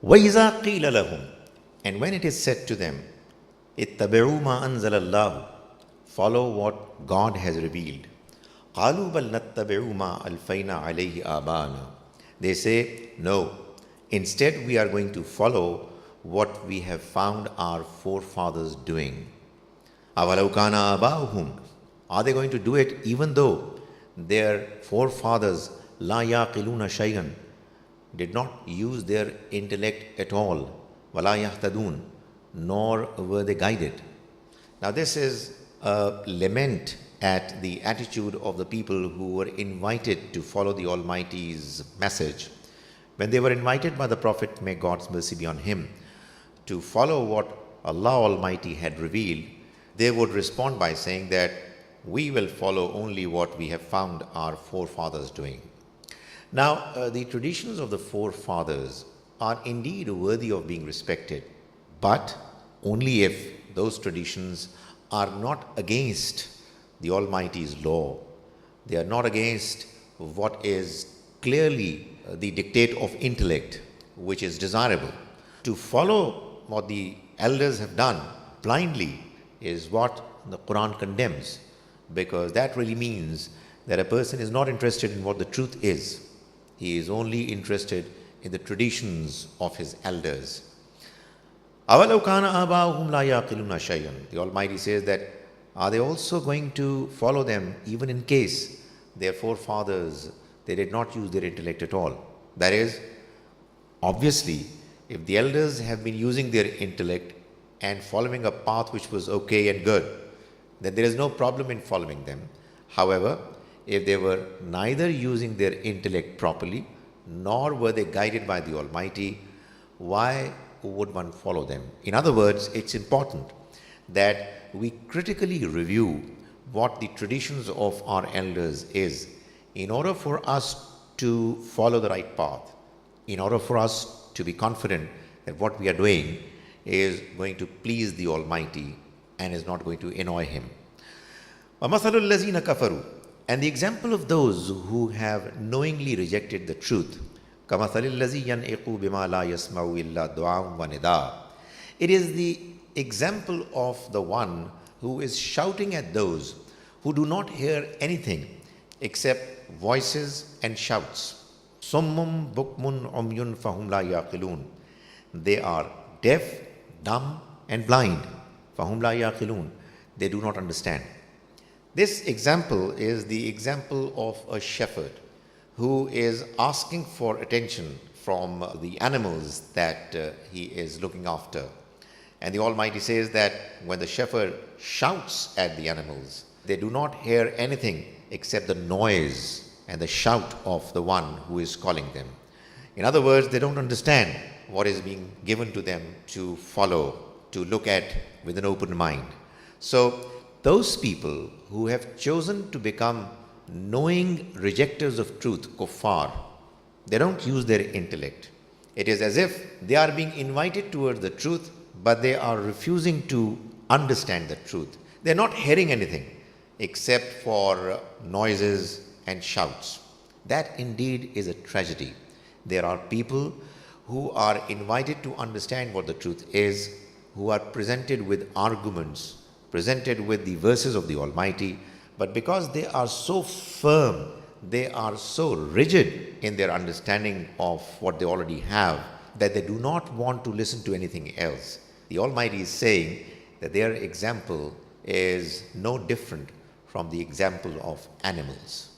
وَإِذَا قِيلَ لَهُمْ, and when it is said to them, اتَّبِعُوا مَا أَنزَلَ اللَّهُ, follow what God has revealed. قَالُوا بَلْ نَتَّبِعُوا مَا أَلْفَيْنَا عَلَيْهِ آبَاءَنَا, they say, no, instead we are going to follow what we have found our forefathers doing. أَوَلَوْ كَانَ آبَاؤُهُمْ, are they going to do it even though their forefathers لَا يَعْقِلُونَ شَيْئًا, did not use their intellect at all, وَلَا يَهْتَدُونَ, nor were they guided. Now this is a lament at the attitude of the people who were invited to follow the Almighty's message. When they were invited by the Prophet, may God's mercy be on him, to follow what Allah Almighty had revealed, they would respond by saying that we will follow only what we have found our forefathers doing. Now, the traditions of the forefathers are indeed worthy of being respected, but only if those traditions are not against the Almighty's law. They are not against what is clearly the dictate of intellect, which is desirable. To follow what the elders have done blindly is what the Quran condemns, because that really means that a person is not interested in what the truth is. He is only interested in the traditions of his elders. أَوَلَوْ كَانَ آبَاؤُهُمْ لَا يَعْقِلُونَ شَيْئًا, the Almighty says that, are they also going to follow them even in case their forefathers, they did not use their intellect at all? That is, obviously, if the elders have been using their intellect and following a path which was okay and good, then there is no problem in following them. However, if they were neither using their intellect properly, nor were they guided by the Almighty, why would one follow them? In other words, it's important that we critically review what the traditions of our elders is in order for us to follow the right path, in order for us to be confident that what we are doing is going to please the Almighty and is not going to annoy Him. وَمَثَلُ الَّذِينَ كَفَرُوا, and the example of those who have knowingly rejected the truth, كَمَثَلِ الَّذِي يَنْعِقُ بِمَا لَا يَسْمَعُ إِلَّا دُعَاءً وَنِدَاءً, it is the example of the one who is shouting at those who do not hear anything except voices and shouts. صُمٌّ بُكْمٌ عُمْيٌ فَهُمْ لَا يَعْقِلُونَ, they are deaf, dumb and blind. فَهُمْ لَا يَعْقِلُونَ, they do not understand. This example is the example of a shepherd who is asking for attention from the animals that he is looking after. And the Almighty says that when the shepherd shouts at the animals, they do not hear anything except the noise and the shout of the one who is calling them. In other words, they don't understand what is being given to them to follow, to look at with an open mind. So, those people who have chosen to become knowing rejectors of truth, kuffar, they don't use their intellect. It is as if they are being invited towards the truth, but they are refusing to understand the truth. They are not hearing anything except for noises and shouts. That indeed is a tragedy. There are people who are invited to understand what the truth is, who are presented with arguments, presented with the verses of the Almighty, but because they are so firm, they are so rigid in their understanding of what they already have, that they do not want to listen to anything else. The Almighty is saying that their example is no different from the example of animals.